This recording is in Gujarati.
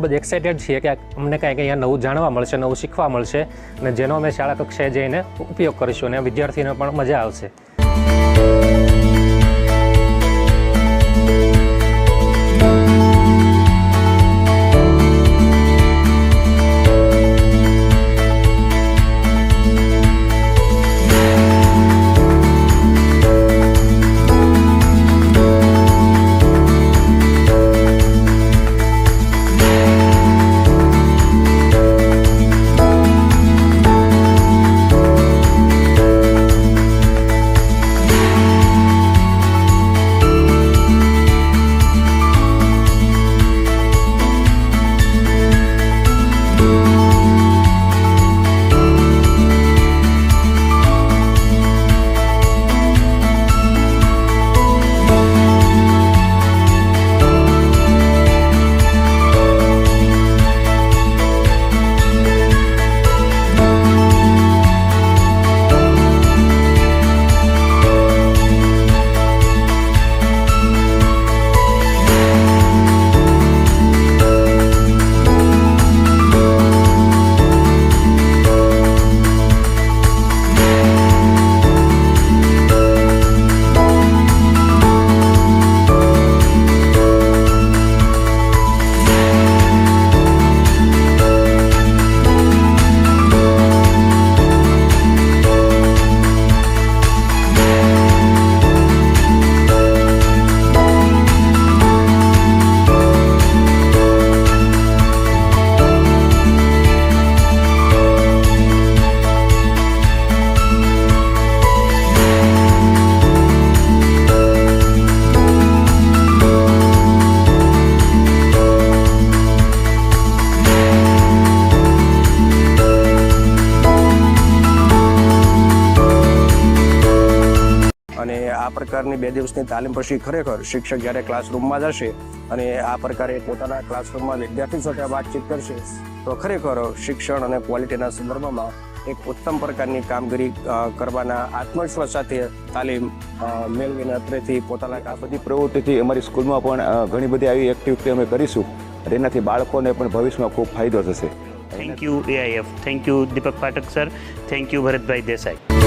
ખૂબ જ એક્સાઇટેડ છીએ કે અમને કાંઈક અહીંયા નવું જાણવા મળશે, નવું શીખવા મળશે અને જેનો અમે શાળા કક્ષાએ જઈને ઉપયોગ કરીશું અને વિદ્યાર્થીઓને પણ મજા આવશે. અને આ પ્રકારની 2 દિવસની તાલીમ પછી ખરેખર શિક્ષક જ્યારે ક્લાસરૂમમાં જશે અને આ પ્રકારે પોતાના ક્લાસરૂમમાં વિદ્યાર્થી સાથે વાતચીત કરશે તો ખરેખર શિક્ષણ અને ક્વોલિટીના સંદર્ભમાં એક ઉત્તમ પ્રકારની કામગીરી કરવાના આત્મવિશ્વાસ સાથે તાલીમ મેળવીને અત્રેથી પોતાના આ બધી પ્રવૃત્તિથી અમારી સ્કૂલમાં પણ ઘણી બધી આવી એક્ટિવિટી અમે કરીશું અને એનાથી બાળકોને પણ ભવિષ્યમાં ખૂબ ફાયદો થશે. Thank you AIF, thank you Deepak Pathak sir, thank you Bharatbhai Desai.